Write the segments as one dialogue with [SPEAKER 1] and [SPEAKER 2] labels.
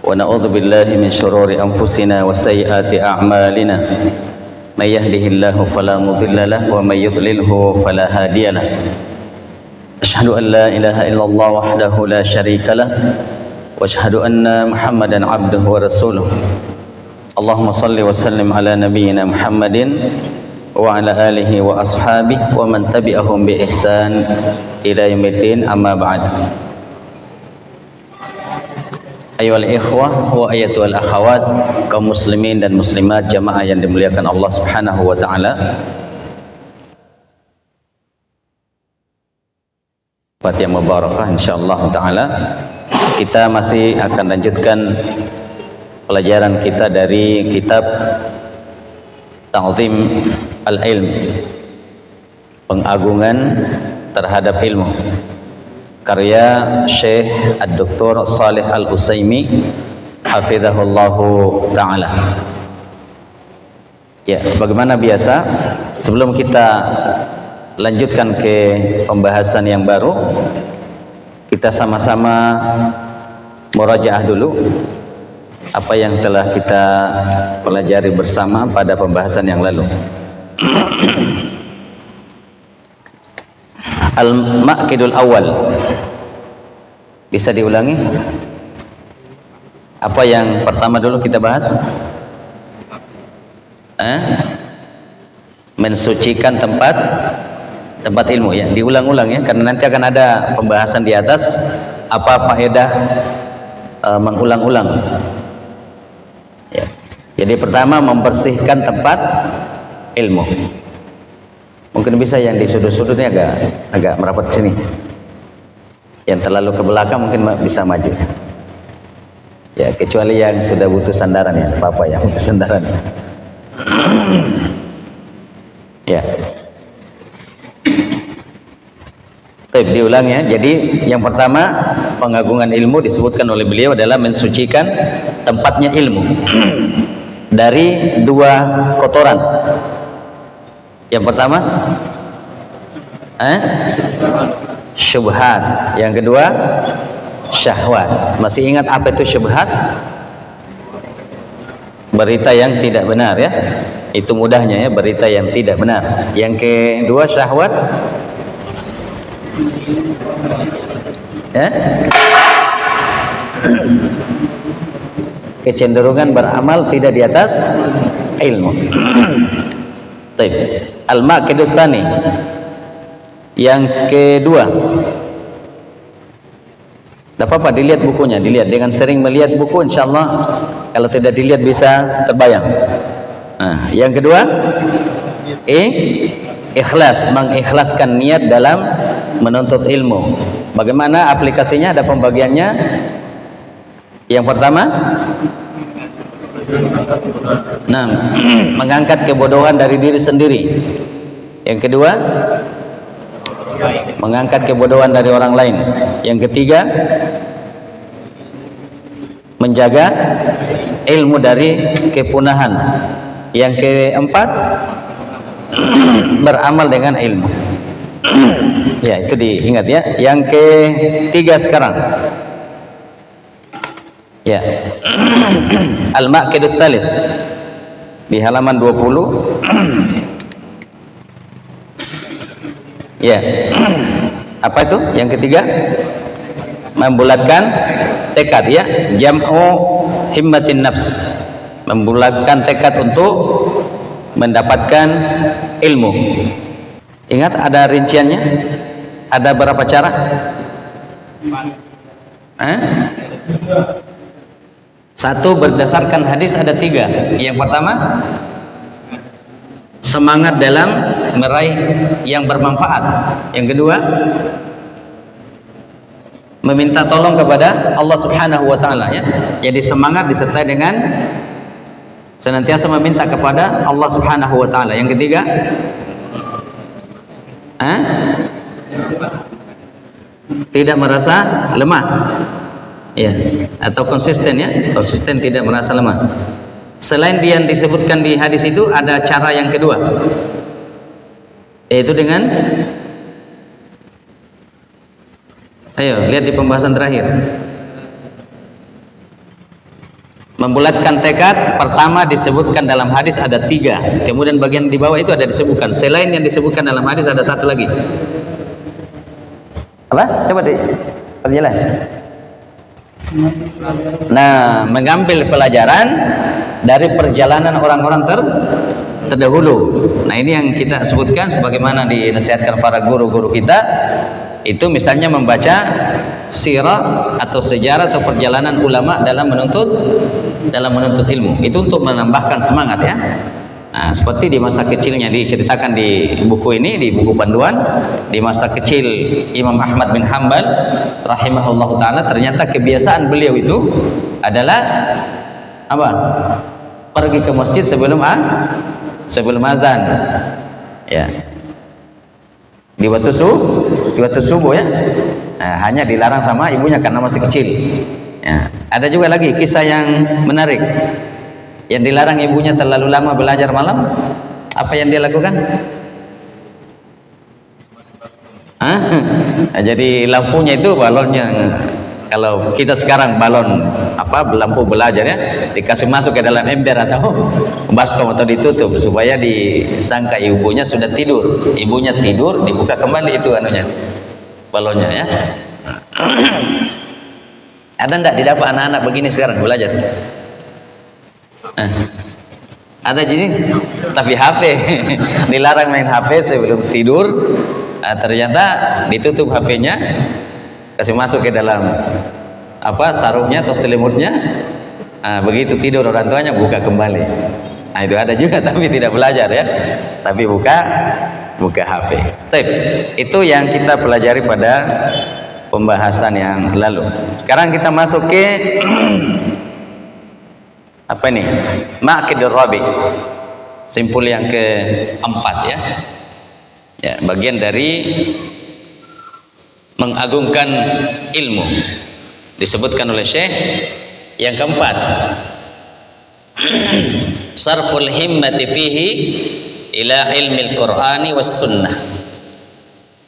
[SPEAKER 1] ونعوذ بالله من شرور أنفسنا وسيئات أعمالنا من يهده الله فلا مضل له ومن يضلله فلا هادي له أشهد أن لا إله إلا الله وحده لا شريك له وأشهد أن محمدا عبده ورسوله اللهم صل وسلم على نبينا محمد وعلى آله وأصحابه ومن تبعهم بإحسان إلى يوم الدين أما بعد. Ayyuhal ikhwah wa ayyatuhal akhawat, kaum muslimin dan muslimat jamaah yang dimuliakan Allah Subhanahu wa taala. Yang mubarakah insyaallah taala. Kita masih akan lanjutkan pelajaran kita dari kitab Ta'zim al-Ilm, pengagungan terhadap ilmu, karya Syekh Ad-Doktor Shalih Al-Utsaimin hafizahullahu ta'ala. Ya, sebagaimana biasa, sebelum kita lanjutkan ke pembahasan yang baru, kita sama-sama murajaah dulu apa yang telah kita pelajari bersama pada pembahasan yang lalu. Al-Maqidul Awal. Bisa diulangi? Apa yang pertama dulu kita bahas? Mensucikan tempat ilmu, ya. Diulang-ulang ya, karena nanti akan ada pembahasan di atas apa faedah mengulang-ulang. Ya. Jadi pertama membersihkan tempat ilmu. Mungkin bisa yang di sudut-sudutnya agak merapat ke sini. Yang terlalu ke belakang mungkin bisa maju. Ya, kecuali yang sudah butuh sandaran ya, apa yang butuh sandaran. Ya. Baik, diulang ya. Jadi yang pertama, pengagungan ilmu disebutkan oleh beliau adalah mensucikan tempatnya ilmu dari dua kotoran. Yang pertama syubhat, yang kedua syahwat. Masih ingat apa itu syubhat? Berita yang tidak benar ya. Itu mudahnya ya, berita yang tidak benar. Yang kedua syahwat kecenderungan beramal tidak di atas ilmu. Al-Maqidus Tsani, yang kedua. Tidak apa-apa dilihat bukunya, dilihat. Dengan sering melihat buku insyaallah, kalau tidak dilihat bisa terbayang. Nah, yang kedua, ikhlas, mengikhlaskan niat dalam menuntut ilmu. Bagaimana aplikasinya? Ada pembagiannya. Yang pertama, mengangkat kebodohan dari diri sendiri. Yang kedua, mengangkat kebodohan dari orang lain. Yang ketiga, menjaga ilmu dari kepunahan. Yang keempat, beramal dengan ilmu. Ya, itu diingat ya. Yang ketiga sekarang, ya. Al-Maqidus Tsalis di halaman 20. Ya. Apa itu? Yang ketiga, membulatkan tekad ya, jam'u himmatin nafs. Membulatkan tekad untuk mendapatkan ilmu. Ingat ada rinciannya? Ada berapa cara? Satu, berdasarkan hadis ada tiga. Yang pertama, semangat dalam meraih yang bermanfaat. Yang kedua, meminta tolong kepada Allah Subhanahu wa taala ya. Jadi semangat disertai dengan senantiasa meminta kepada Allah Subhanahu wa taala. Yang ketiga, tidak merasa lemah. Ya, atau konsisten ya, konsisten tidak merasa lemah. Selain yang disebutkan di hadis itu ada cara yang kedua, yaitu dengan, ayo lihat di pembahasan terakhir, Membulatkan tekad pertama disebutkan dalam hadis ada 3, kemudian bagian di bawah itu ada disebutkan. Selain yang disebutkan dalam hadis ada 1 lagi. Apa? Coba diperjelas. Nah, mengambil pelajaran dari perjalanan orang-orang terdahulu. Nah, ini yang kita sebutkan sebagaimana dinasihatkan para guru-guru kita. Itu misalnya membaca sirah atau sejarah atau perjalanan ulama dalam menuntut ilmu. Itu untuk menambahkan semangat ya. Nah, seperti di masa kecilnya diceritakan di buku ini, di buku panduan, di masa kecil Imam Ahmad bin Hanbal rahimahullahu taala, ternyata kebiasaan beliau itu adalah apa? Pergi ke masjid sebelum azan. Ya. Di waktu subuh ya. Nah, hanya dilarang sama ibunya karena masih kecil. Ya. Ada juga lagi kisah yang menarik. Yang dilarang ibunya terlalu lama belajar malam. Apa yang dia lakukan? Jadi lampunya itu balonnya. Kalau kita sekarang balon lampu belajar ya, dikasih masuk ke dalam ember atau baskom atau ditutup supaya disangka ibunya sudah tidur. Ibunya tidur, dibuka kembali itu balonnya ya. Ada enggak didapat anak-anak begini sekarang belajar? Ada jadi, tapi HP dilarang main HP sebelum tidur. Ternyata ditutup HP-nya, kasih masuk ke dalam sarungnya atau selimutnya. Begitu tidur orang tuanya buka kembali. Nah, itu ada juga tapi tidak belajar ya, tapi buka HP. Itu yang kita pelajari pada pembahasan yang lalu. Sekarang kita masuk ke apa ini? Ma'qidur Rabi. Simpul yang keempat ya. Ya, bagian dari mengagungkan ilmu. Disebutkan oleh Syekh yang keempat. Sarful himmati fihi ila ilmil Qur'ani was sunnah.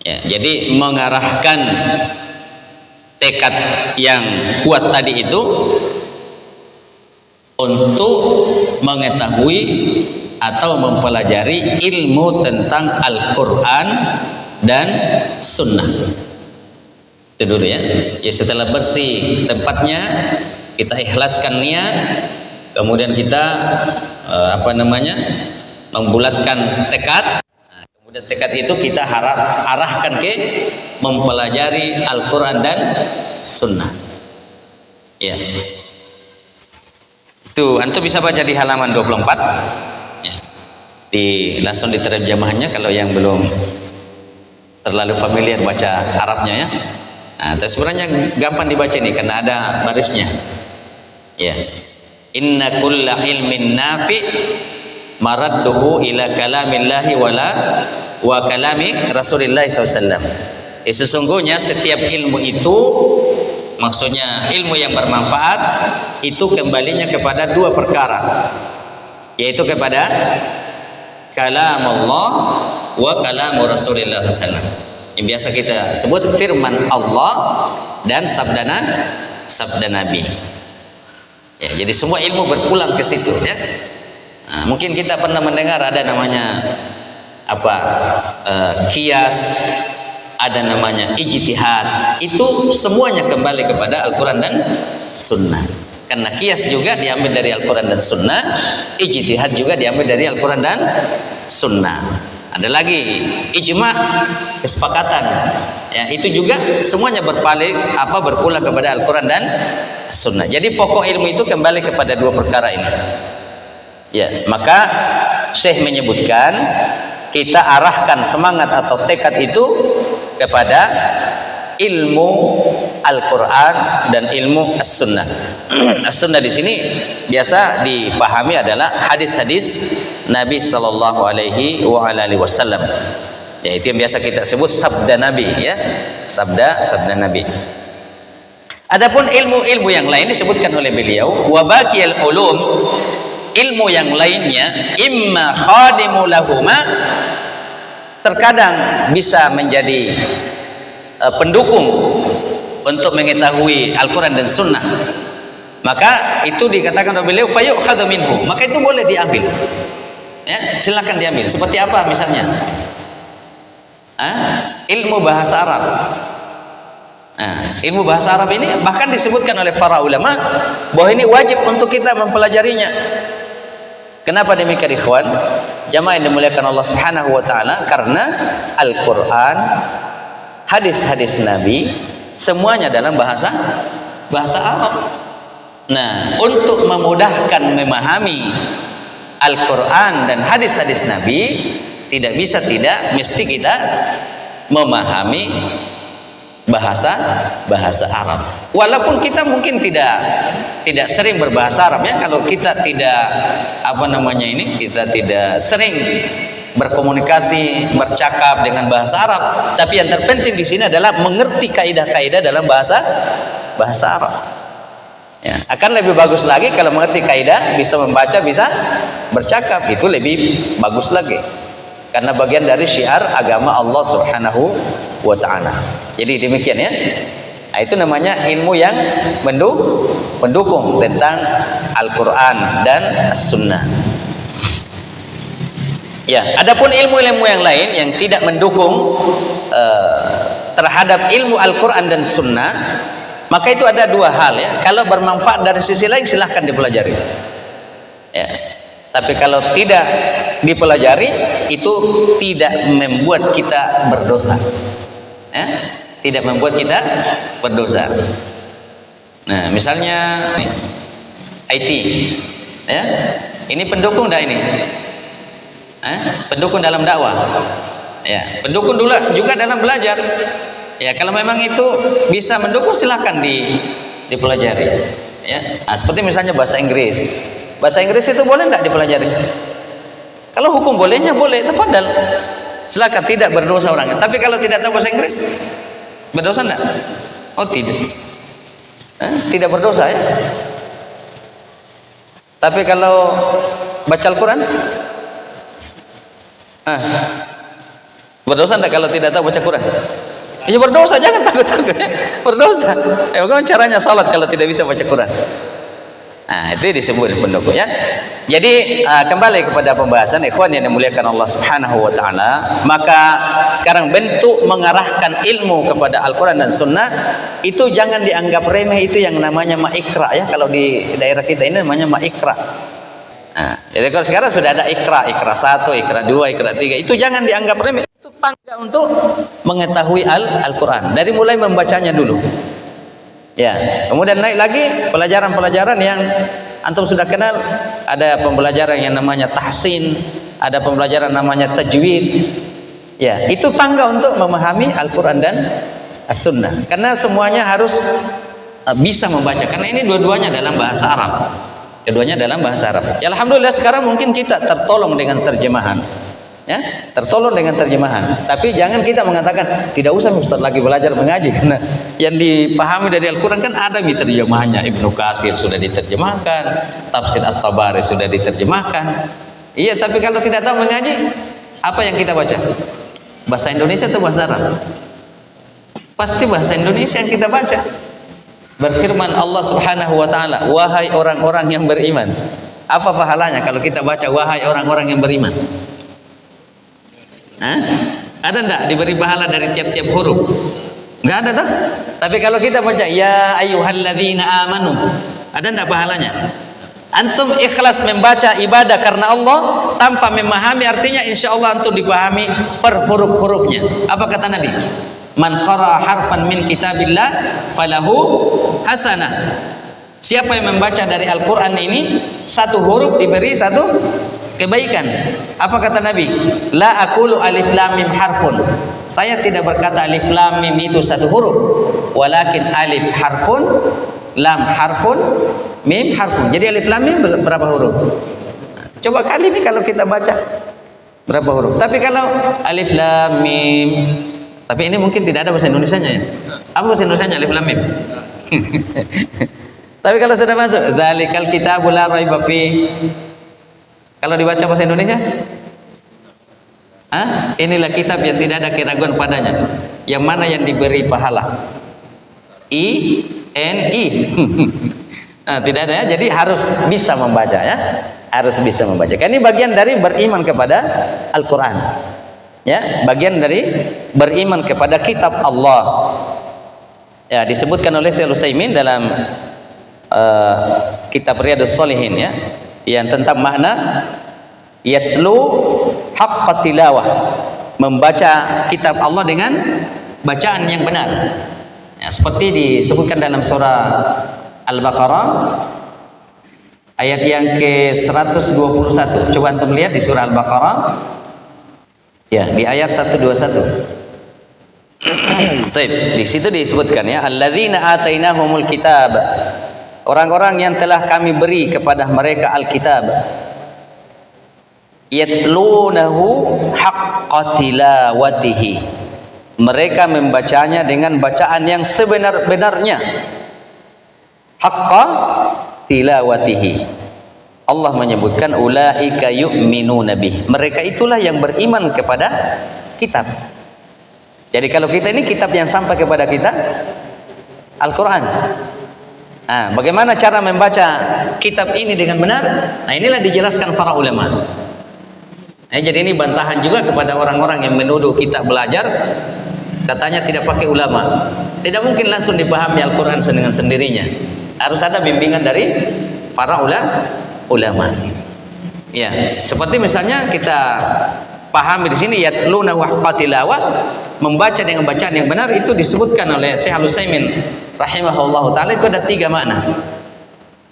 [SPEAKER 1] Ya, jadi mengarahkan tekad yang kuat tadi itu untuk mengetahui atau mempelajari ilmu tentang Al-Quran dan Sunnah. Itu dulu ya. Ya, setelah bersih tempatnya, kita ikhlaskan niat, kemudian kita membulatkan tekad. Nah, kemudian tekad itu kita arahkan ke mempelajari Al-Quran dan Sunnah. Ya. Itu antum bisa baca di halaman 24. Ya. Langsung diterjemahnya kalau yang belum terlalu familiar baca Arabnya ya. Nah, tapi sebenarnya gampang dibaca nih karena ada barisnya. Ya. Inna kulla ilmin nafi maradduhu ila kalamillahi wa kalami Rasulillah SAW. Sesungguhnya setiap ilmu itu, maksudnya ilmu yang bermanfaat itu kembalinya kepada 2 perkara, yaitu kepada kalamullah wa kalamu Rasulillah SAW. Yang biasa kita sebut firman Allah dan sabda Nabi. Ya, jadi semua ilmu berpulang ke situ ya. Nah, mungkin kita pernah mendengar ada namanya qiyas, ada namanya ijtihad. Itu semuanya kembali kepada Al-Quran dan Sunnah. Karena qiyas juga diambil dari Al-Quran dan Sunnah, ijtihad juga diambil dari Al-Quran dan Sunnah. Ada lagi ijma', kesepakatan. Ya, itu juga semuanya berpulang kepada Al-Quran dan Sunnah. Jadi pokok ilmu itu kembali kepada 2 perkara ini. Ya, maka Syekh menyebutkan kita arahkan semangat atau tekad itu kepada ilmu Al-Quran dan ilmu As-Sunnah. As-Sunnah di sini biasa dipahami adalah hadis-hadis Nabi Sallallahu Alaihi Wasallam. Ya, itu yang biasa kita sebut sabda Nabi ya, sabda Nabi. Adapun ilmu-ilmu yang lain disebutkan oleh beliau, wa baqiyal ulum, ilmu yang lainnya imma khadimu lahuma, terkadang bisa menjadi pendukung untuk mengetahui Al-Quran dan Sunnah. Maka itu dikatakan oleh beliau fayu'khadhu minhu, maka itu boleh diambil. Ya, silakan diambil. Seperti apa misalnya? Ilmu bahasa Arab. Ilmu bahasa Arab ini bahkan disebutkan oleh para ulama bahwa ini wajib untuk kita mempelajarinya. Kenapa demikian ikhwan? Jamaah yang dimuliakan Allah Subhanahu wa taala, karena Al-Qur'an, hadis-hadis Nabi semuanya dalam bahasa Arab. Nah, untuk memudahkan memahami Al-Quran dan hadis-hadis Nabi, tidak mesti kita memahami bahasa Arab. Walaupun kita mungkin tidak sering berbahasa Arab, ya. Kalau kita tidak kita tidak sering berkomunikasi, bercakap dengan bahasa Arab, tapi yang terpenting di sini adalah mengerti kaidah-kaidah dalam bahasa Arab. Ya, akan lebih bagus lagi kalau mengerti kaidah, bisa membaca, bisa bercakap, itu lebih bagus lagi. Karena bagian dari syiar agama Allah Subhanahu wa taala. Jadi demikian, ya. Nah, itu namanya ilmu yang mendukung tentang Al-Qur'an dan As-Sunnah. Ya, adapun ilmu-ilmu yang lain yang tidak mendukung terhadap ilmu Al-Qur'an dan Sunnah, maka itu ada dua hal, ya. Kalau bermanfaat dari sisi lain silahkan dipelajari, ya. Tapi kalau tidak dipelajari, itu tidak membuat kita berdosa, ya. Tidak membuat kita berdosa. Nah, misalnya IT, ya. Ini pendukung ini, pendukung dalam dakwah, ya. Pendukung juga dalam belajar. Ya, kalau memang itu bisa mendukung, silahkan dipelajari, ya. Nah, seperti misalnya bahasa Inggris. Bahasa Inggris itu boleh nggak dipelajari? Kalau hukum bolehnya boleh, tafadhal. Silakan, tidak berdosa orangnya. Tapi kalau tidak tahu bahasa Inggris, berdosa enggak? Oh, tidak. Tidak berdosa, ya. Tapi kalau baca Al-Quran, berdosa enggak kalau tidak tahu baca Quran? Ya berdosa, jangan takut-takut, ya. Berdosa. Bagaimana caranya salat kalau tidak bisa baca Quran? Nah, itu disebut pendukung, ya. Jadi kembali kepada pembahasan ikhwan yang dimuliakan Allah Subhanahu wa taala, maka sekarang bentuk mengarahkan ilmu kepada Al-Qur'an dan Sunnah itu jangan dianggap remeh. Itu yang namanya ma'ikra, ya. Kalau di daerah kita ini namanya ma'ikra. Nah, jadi kalau sekarang sudah ada ikra 1, ikra 2, ikra 3, itu jangan dianggap remeh. Itu tangga untuk mengetahui Al-Qur'an, dari mulai membacanya dulu. Ya, kemudian naik lagi pelajaran-pelajaran yang antum sudah kenal. Ada pembelajaran yang namanya tahsin, ada pembelajaran namanya tajwid. Ya, itu tangga untuk memahami Al-Qur'an dan As-Sunnah. Karena semuanya harus bisa membaca, karena ini dua-duanya dalam bahasa Arab. Keduanya dalam bahasa Arab. Ya, alhamdulillah sekarang mungkin kita tertolong dengan terjemahan. Ya, tertolong dengan terjemahan. Tapi jangan kita mengatakan tidak usah Ustaz lagi belajar mengaji, karena yang dipahami dari Al-Qur'an kan ada terjemahannya. Ibnu Katsir sudah diterjemahkan, tafsir At-Tabari sudah diterjemahkan. Iya, tapi kalau tidak tahu mengaji, apa yang kita baca? Bahasa Indonesia atau bahasa Arab? Pasti bahasa Indonesia yang kita baca. Berfirman Allah Subhanahu wa taala, wahai orang-orang yang beriman. Apa pahalanya kalau kita baca wahai orang-orang yang beriman? Ada enggak diberi pahala dari tiap-tiap huruf? Enggak ada toh? Tapi kalau kita baca ya ayyuhalladzina amanu, ada enggak pahalanya? Antum ikhlas membaca ibadah karena Allah tanpa memahami artinya, insya Allah antum dipahami per huruf-hurufnya. Apa kata Nabi? Man qara'a harfan min kitabillah falahu hasanah. Siapa yang membaca dari Al-Qur'an ini satu huruf diberi satu kebaikan. Apa kata Nabi? La aqulu alif lam mim harfun. Saya tidak berkata alif lam mim itu satu huruf, walakin alif harfun, lam harfun, mim harfun. Jadi alif lam mim berapa huruf? Coba kali ini kalau kita baca berapa huruf? Tapi kalau alif lam mim, tapi ini mungkin tidak ada bahasa Indonesianya, ya. Apa bahasa Indonesianya alif lam mim? Tapi kalau sudah masuk dzalikal kitabul la raiba fi, kalau dibaca bahasa Indonesia, inilah kitab yang tidak ada keraguan padanya, yang mana yang diberi pahala. I-N-I. Nah, tidak ada ya, jadi harus bisa membaca ya, harus bisa membaca. Karena ini bagian dari beriman kepada Al-Quran, ya, bagian dari beriman kepada kitab Allah. Ya, disebutkan oleh Syekh Utsaimin dalam kitab Riyadhus Shalihin ya, yang tentang makna yatlu haqqa tilawah, membaca kitab Allah dengan bacaan yang benar. Ya, seperti disebutkan dalam surah Al-Baqarah ayat yang ke-121. Coba antum lihat di surah Al-Baqarah ya, di ayat 121. Di situ disebutkan ya, alladzina atainahumul kitab, orang-orang yang telah kami beri kepada mereka Alkitab, yatlunahu haqqa tilawatihi, mereka membacanya dengan bacaan yang sebenar-benarnya. Haqqa tilawatihi, Allah menyebutkan ulaika yu'minuna bih, mereka itulah yang beriman kepada kitab. Jadi kalau kita ini kitab yang sampai kepada kita Al-Quran. Nah, bagaimana cara membaca kitab ini dengan benar? Nah, inilah dijelaskan para ulama. Jadi ini bantahan juga kepada orang-orang yang menuduh kita belajar katanya tidak pakai ulama. Tidak mungkin langsung dipahami Al-Quran dengan sendirinya. Harus ada bimbingan dari para ulama. Ya, seperti misalnya kita pahami di sini yatluna haqqa tilawah, membaca dengan bacaan yang benar, itu disebutkan oleh Syekh Al-Utsaimin rahimahullahu taala, itu ada 3 makna.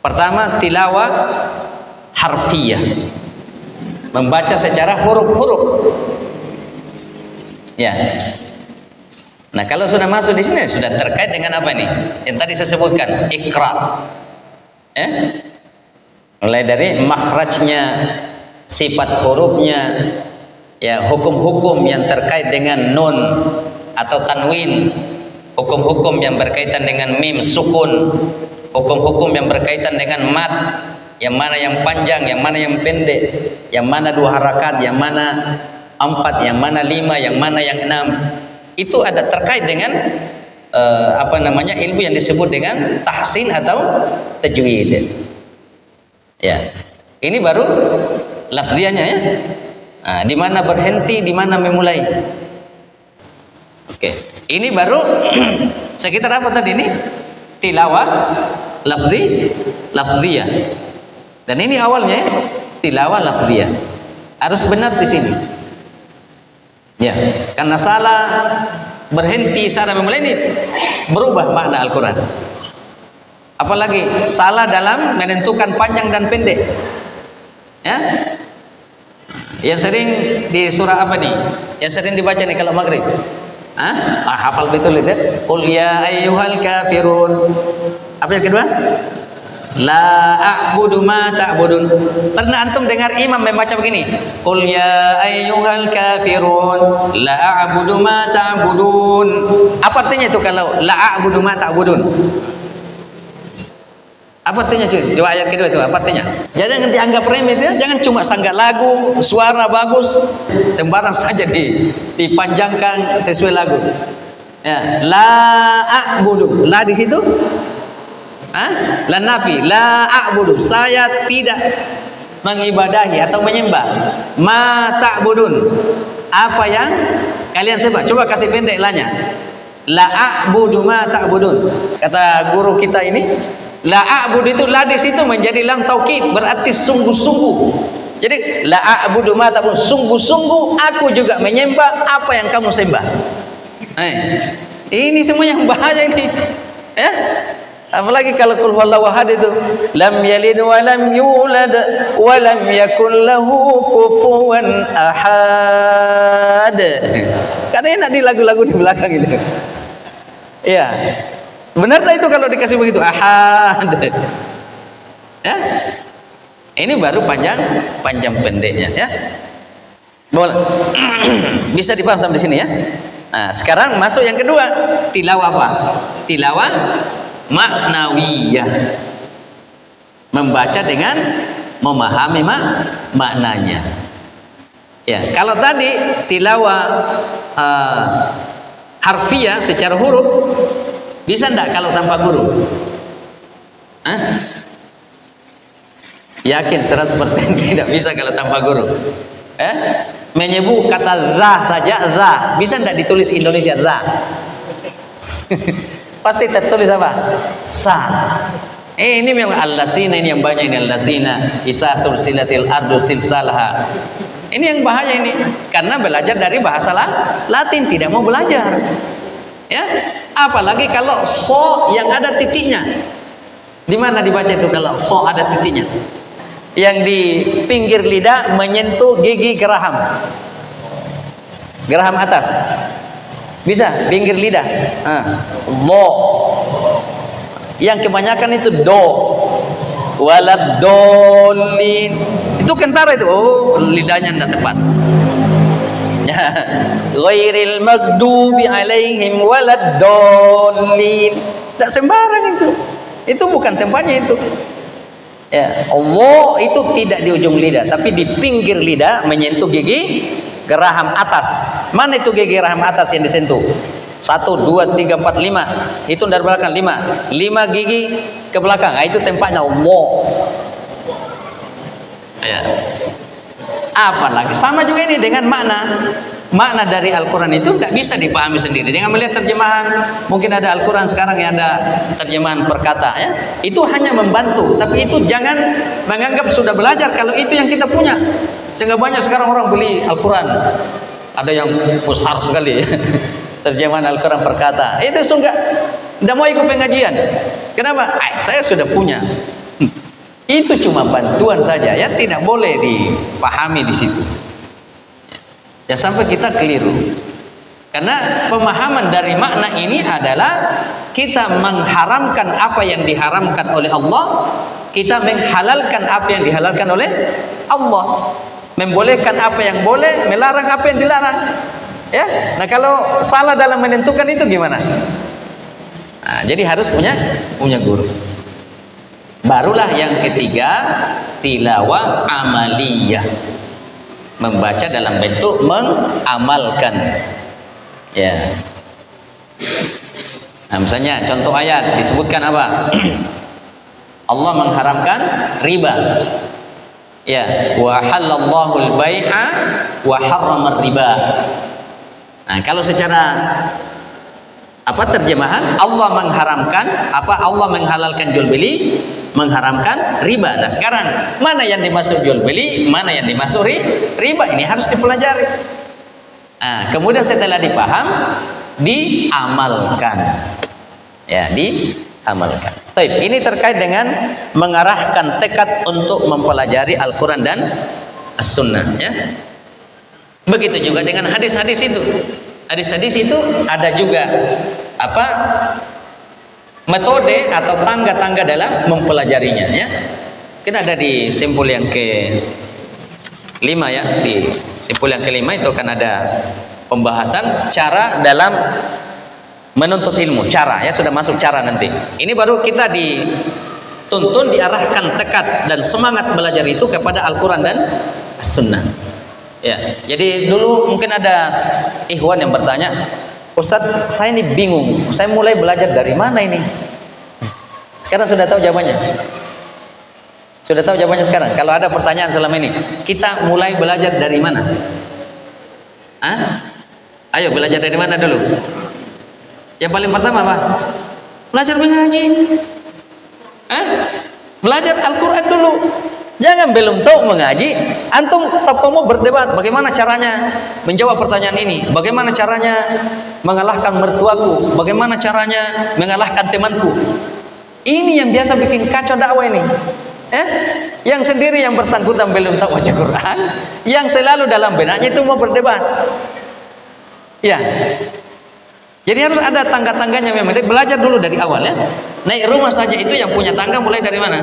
[SPEAKER 1] Pertama, tilawah harfiyah, membaca secara huruf-huruf. Ya. Nah, kalau sudah masuk di sini sudah terkait dengan apa nih? Yang tadi saya sebutkan, Iqra. Mulai dari makhrajnya, sifat hurufnya, ya, hukum-hukum yang terkait dengan nun atau tanwin, hukum-hukum yang berkaitan dengan mim sukun, hukum-hukum yang berkaitan dengan mat, yang mana yang panjang, yang mana yang pendek, yang mana 2 harakat, yang mana 4, yang mana 5, yang mana yang 6. Itu ada terkait dengan ilmu yang disebut dengan tahsin atau tajwid. Ya, ini baru lafziahnya ya. Nah, di mana berhenti, di mana memulai. Oke, ini baru sekitar apa tadi ini? Tilawah lafziyah. Dan ini awalnya tilawah lafziyah. Harus benar di sini. Ya, karena salah berhenti, salah memulai ini berubah makna Al-Quran. Apalagi salah dalam menentukan panjang dan pendek. Ya. Yang sering di surah apa nih? Yang sering dibaca nih kalau maghrib? Hafal betul itu? Qul ya ayyuhal kafirun. Apa yang kedua? La a'budu ma ta'budun. Pernah antum dengar imam membaca begini? Qul ya ayyuhal kafirun la a'budu ma ta'budun. Apa artinya itu kalau la a'budu ma ta'budun? Apa artinya cuy? Coba ayat kedua itu apa artinya? Jangan dianggap remeh ya, jangan cuma sanggah lagu, suara bagus, sembarang saja dipanjangkan sesuai lagu. Ya, la a'budu, la di situ? La nafi, la a'budu, saya tidak mengibadahi atau menyembah. Ma ta'budun, apa yang kalian sembah? Coba kasih pendek lanya. La a'budu ma ta'budun. Kata guru kita ini, la a'budu itu la di situ menjadi lam taukid, berarti sungguh-sungguh. Jadi la a'budu ma ta'budun, sungguh-sungguh aku juga menyembah apa yang kamu sembah. Ini semua yang bahaya ini. Ya. Apalagi kalau qul huwallahu ahad itu lam yalid wa lam yulad wa lam yakul lahu kufuwan ahad. Karena enak di lagu-lagu di belakang itu. Iya. Benar tak itu kalau dikasih begitu ahad? Ya. Ini baru panjang pendeknya ya. Boleh. Bisa dipaham sampai sini ya. Nah, sekarang masuk yang kedua, tilawah apa? Tilawah maknawiyah, membaca dengan memahami maknanya. Ya, kalau tadi tilawah harfiah secara huruf bisa enggak kalau tanpa guru? Yakin 100% tidak bisa kalau tanpa guru. Menyebut kata za saja, za bisa tidak ditulis Indonesia za? Pasti tertulis apa? Sa. Ini memang al-lasina, ini yang banyak ini al-lasina isa sulsilatil ardu silsalaha. Ini yang bahaya ini, karena belajar dari bahasa Latin tidak mau belajar. Ya, apalagi kalau so yang ada titiknya. Di mana dibaca itu kalau so ada titiknya? Yang di pinggir lidah menyentuh gigi geraham. Geraham atas. Bisa pinggir lidah. Lo. Yang kebanyakan itu do. Waladolin. Itu kentara itu. Oh, lidahnya tidak tepat. Ghairil maghdubi alaihim waladolin. Tidak sembarang itu. Itu bukan tempatnya itu. Ya, Allah itu tidak di ujung lidah, tapi di pinggir lidah menyentuh gigi geraham atas. Mana itu gigi geraham atas yang disentuh? 1, 2, 3, 4, 5. Hitung dari belakang 5. 5 gigi ke belakang. Nah, itu tempatnya Allah. Ya. Apalagi sama juga ini dengan makna dari Al-Quran itu nggak bisa dipahami sendiri dengan melihat terjemahan. Mungkin ada Al-Quran sekarang yang ada terjemahan perkata, ya itu hanya membantu, tapi itu jangan menganggap sudah belajar kalau itu yang kita punya. Sehingga banyak sekarang orang beli Al-Quran, ada yang besar sekali terjemahan Al-Quran perkata, itu tidak mau ikut pengajian. Kenapa? Saya sudah punya. Itu cuma bantuan saja, ya tidak boleh dipahami di situ. Ya sampai kita keliru. Karena pemahaman dari makna ini adalah kita mengharamkan apa yang diharamkan oleh Allah, kita menghalalkan apa yang dihalalkan oleh Allah, membolehkan apa yang boleh, melarang apa yang dilarang. Ya, nah kalau salah dalam menentukan itu gimana? Nah, jadi harus punya guru. Barulah yang ketiga, tilawah amaliyah. Membaca dalam bentuk mengamalkan. Ya. Nah, misalnya contoh ayat disebutkan apa? Allah mengharamkan riba. Ya, wa halallahu al-bai'a wa harrama riba. Nah, kalau secara terjemahan Allah mengharamkan Allah menghalalkan jual beli, mengharamkan riba. Nah sekarang mana yang dimaksud jual beli, mana yang dimaksud riba, ini harus dipelajari. Nah, kemudian setelah dipaham, diamalkan. Ya, diamalkan. Baik, ini terkait dengan mengarahkan tekad untuk mempelajari Al-Quran dan As-Sunnah. Ya. Begitu juga dengan hadis-hadis itu. Hadis-hadis itu ada juga metode atau tangga-tangga dalam mempelajarinya, ya. Mungkin ada di simpul yang ke-5, ya. Di simpul yang ke-5 itu akan ada pembahasan cara dalam menuntut ilmu, cara, ya, sudah masuk cara nanti. Ini baru kita dituntun, diarahkan tekad dan semangat belajar itu kepada Al-Quran dan As-Sunnah. Ya, jadi dulu mungkin ada ikhwan yang bertanya, Ustadz, saya ini bingung, saya mulai belajar dari mana ini? Sekarang sudah tahu jawabannya? Sudah tahu jawabannya sekarang? Kalau ada pertanyaan selama ini, kita mulai belajar dari mana? Ayo belajar dari mana dulu? Yang paling pertama apa? Belajar mengaji. Belajar Al-Quran dulu. Jangan belum tahu mengaji, antum mau berdebat bagaimana caranya menjawab pertanyaan ini, bagaimana caranya mengalahkan mertuaku, bagaimana caranya mengalahkan temanku. Ini yang biasa bikin kacau dakwah ini. Yang sendiri yang bersangkutan belum tahu baca Quran, yang selalu dalam benaknya itu mau berdebat. Ya. Jadi harus ada tangga-tangganya memang. Jadi belajar dulu dari awal, ya. Naik rumah saja itu yang punya tangga mulai dari mana?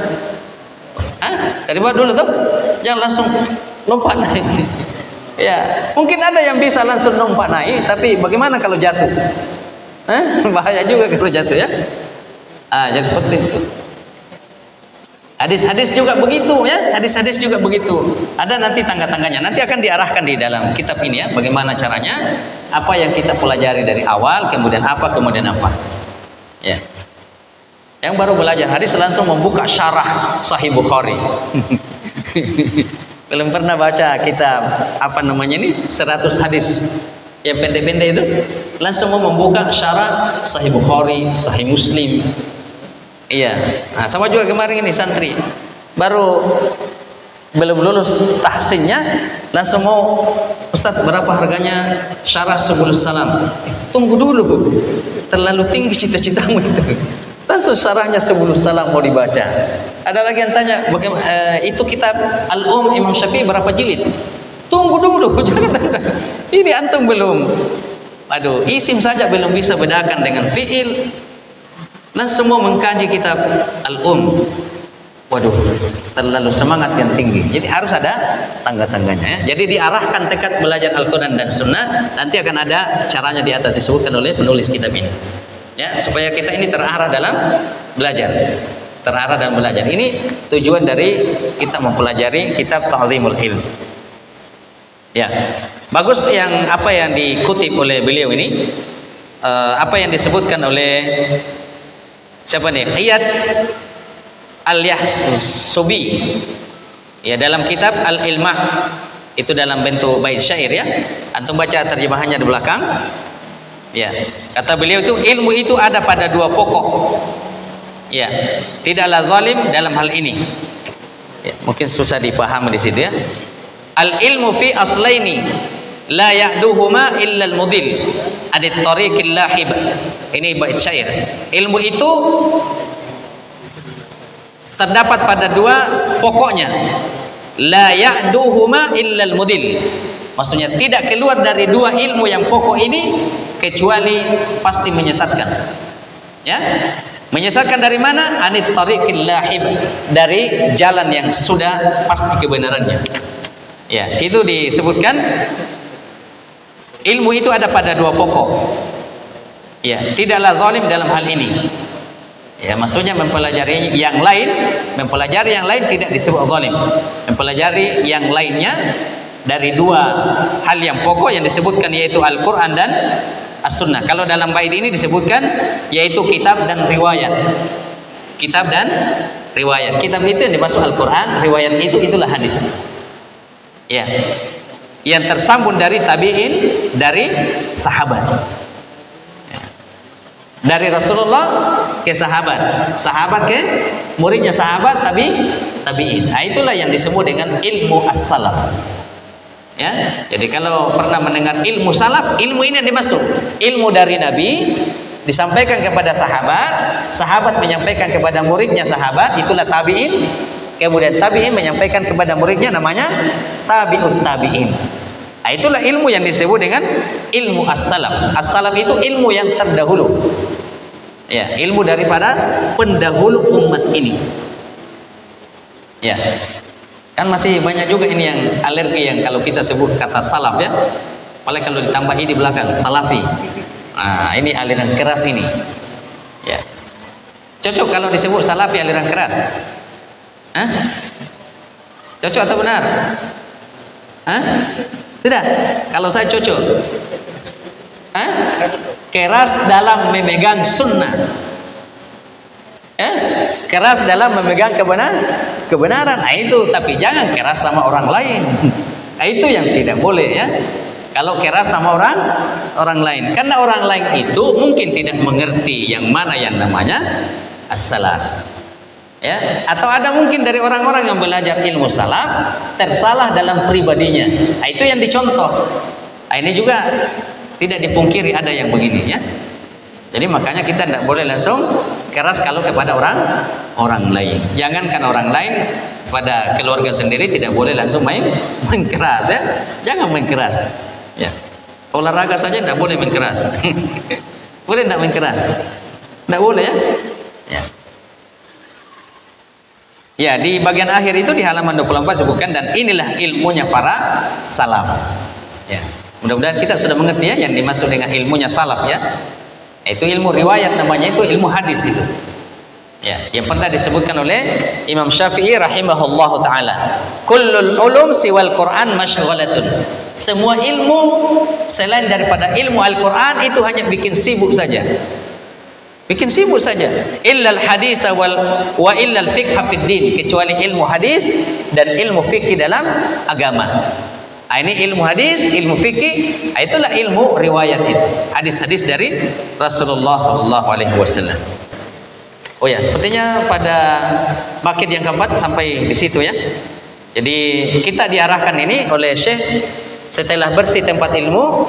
[SPEAKER 1] Dari bawah dulu tuh, jangan langsung lompat naik. Ya, mungkin ada yang bisa langsung lompat naik, tapi bagaimana kalau jatuh? Bahaya juga kalau jatuh, ya. Jadi seperti itu. Hadis-hadis juga begitu, ya. Hadis-hadis juga begitu. Ada nanti tangga-tangganya. Nanti akan diarahkan di dalam kitab ini, ya. Bagaimana caranya? Apa yang kita pelajari dari awal, kemudian apa, kemudian apa. Ya. Yang baru belajar hadis langsung membuka syarah Sahih Bukhari. Belum pernah baca kitab apa namanya ini 100 hadis yang pendek-pendek itu, langsung mau membuka syarah Sahih Bukhari, Sahih Muslim. Iya, nah, sama juga kemarin ini santri baru belum lulus tahsinnya langsung mau, Ustaz berapa harganya syarah Subul Salam? Tunggu dulu, terlalu tinggi cita-citamu itu. Langsung syarahnya Subul Salam mau dibaca. Ada lagi yang tanya, bagaimana itu kitab Imam Syafi'i berapa jilid? Tunggu dulu, jangan. Ini antum belum. Aduh, isim saja belum bisa bedakan dengan fiil. Langsung mau mengkaji kitab Waduh, terlalu semangat yang tinggi. Jadi harus ada tangga-tangganya ya. Jadi diarahkan tekad belajar Al-Quran dan Sunnah. Nanti akan ada caranya di atas disebutkan oleh penulis kitab ini. Ya, supaya kita ini terarah dalam belajar. Terarah dalam belajar. Ini tujuan dari kita mempelajari kitab Ta'zimul Ilm. Ya. Bagus yang apa yang dikutip oleh beliau ini, apa yang disebutkan oleh siapa nih? Iyad Al-Yahsubi ya, dalam kitab Al-Ilmah, itu dalam bentuk bait syair ya. Antum baca terjemahannya di belakang ya. Kata beliau itu, ilmu itu ada pada dua pokok ya, tidaklah zalim dalam hal ini ya, mungkin susah dipahami di situ ya. Al-ilmu fi aslaini la ya'duhuma illa al-mudil adit tariqil lahib. Ini bait syair. Ilmu itu terdapat pada dua pokoknya, la ya'duhuma illal mudil, maksudnya tidak keluar dari dua ilmu yang pokok ini kecuali pasti menyesatkan ya. Menyesatkan dari mana? Anit tariqil lahib, dari jalan yang sudah pasti kebenarannya ya. Situ disebutkan ilmu itu ada pada dua pokok ya, tidaklah zalim dalam hal ini ya, maksudnya mempelajari yang lain tidak disebut zalim. Mempelajari yang lainnya dari dua hal yang pokok yang disebutkan, yaitu Al-Quran dan As-Sunnah. Kalau dalam bait ini disebutkan yaitu kitab dan riwayat. Kitab dan riwayat. Kitab itu yang dimaksud Al-Quran, riwayat itulah hadis. Ya. Yang tersambung dari tabi'in, dari sahabat. Dari Rasulullah ke sahabat, sahabat ke muridnya sahabat, tabi'in. Nah, itulah yang disebut dengan ilmu as-salaf. Ya, jadi kalau pernah mendengar ilmu salaf, ilmu ini yang dimaksud. Ilmu dari Nabi disampaikan kepada sahabat, sahabat menyampaikan kepada muridnya sahabat, itulah tabi'in. Kemudian tabi'in menyampaikan kepada muridnya, namanya tabi'ut tabi'in. Nah, itulah ilmu yang disebut dengan ilmu as-salaf. As-salaf itu ilmu yang terdahulu. Ya, ilmu daripada pendahulu umat ini. Ya. Kan masih banyak juga ini yang alergi yang kalau kita sebut kata salaf ya. Apalagi kalau ditambah di belakang salafi. Nah, ini aliran keras ini. Ya. Cocok kalau disebut salafi aliran keras? Hah? Cocok atau benar? Hah? Tidak. Kalau saya cocok. Hah? Keras dalam memegang sunnah. Keras dalam memegang kebenaran. Nah, itu, tapi jangan keras sama orang lain. Nah, itu yang tidak boleh ya. Kalau keras sama orang lain, karena orang lain itu mungkin tidak mengerti yang mana yang namanya as-salaf. Ya, atau ada mungkin dari orang-orang yang belajar ilmu salaf tersalah dalam pribadinya. Nah, itu yang dicontoh. Nah, ini juga tidak dipungkiri ada yang begini ya. Jadi makanya kita tidak boleh langsung keras kalau kepada orang lain. Jangankan orang lain, pada keluarga sendiri tidak boleh langsung main keras ya. Jangan main keras. Ya. Olahraga saja tidak boleh main keras. Boleh tidak main keras? Tidak boleh ya. Ya. Ya, di bagian akhir itu di halaman 24 sebutkan, dan inilah ilmunya para salaf. Ya. Mudah-mudahan kita sudah mengerti ya yang dimaksud dengan ilmunya salaf ya. Itu ilmu riwayat namanya, itu ilmu hadis itu. Ya, yang pernah disebutkan oleh Imam Syafi'i rahimahullahu taala, kullul ulum siwal Quran masyghalatun. Semua ilmu selain daripada ilmu Al-Quran itu hanya bikin sibuk saja. bikin sibuk saja. Illal hadis wa illal fiqh fid din, kecuali ilmu hadis dan ilmu fikih dalam agama. Ini ilmu hadis, ilmu fikih, itulah ilmu riwayat itu. Hadis-hadis dari Rasulullah sallallahu alaihi wasallam. Oh ya, sepertinya pada bait yang keempat sampai di situ ya. Jadi kita diarahkan ini oleh Syekh, setelah bersih tempat ilmu,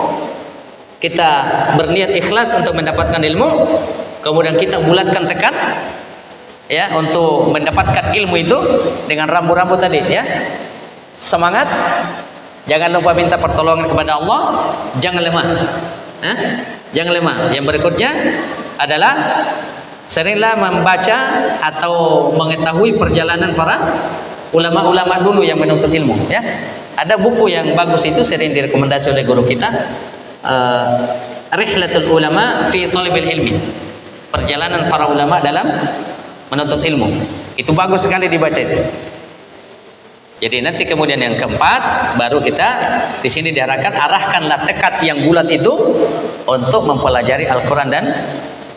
[SPEAKER 1] kita berniat ikhlas untuk mendapatkan ilmu, kemudian kita bulatkan tekad ya untuk mendapatkan ilmu itu dengan rambu-rambu tadi ya. Semangat, jangan lupa minta pertolongan kepada Allah, jangan lemah. Jangan lemah. Yang berikutnya adalah seringlah membaca atau mengetahui perjalanan para ulama-ulama dulu yang menuntut ilmu ya. Ada buku yang bagus itu sering direkomendasi oleh guru kita, Rihlatul Ulama fi Thalabil Ilmi, perjalanan para ulama dalam menuntut ilmu. Itu bagus sekali dibaca itu. Jadi nanti kemudian yang keempat baru kita di sini diarahkan, arahkanlah tekad yang bulat itu untuk mempelajari Al-Qur'an dan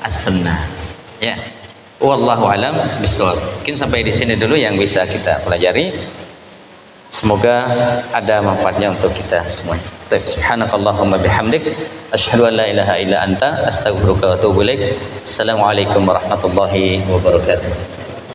[SPEAKER 1] As-Sunnah. Ya. Wallahu alam bishawab. Mungkin sampai di sini dulu yang bisa kita pelajari. Semoga ada manfaatnya untuk kita semua. Subhanakallahumma bihamdik asyhadu an la ilaha illa anta astaghfiruka wa atubu ilaik. Assalamualaikum warahmatullahi wabarakatuh.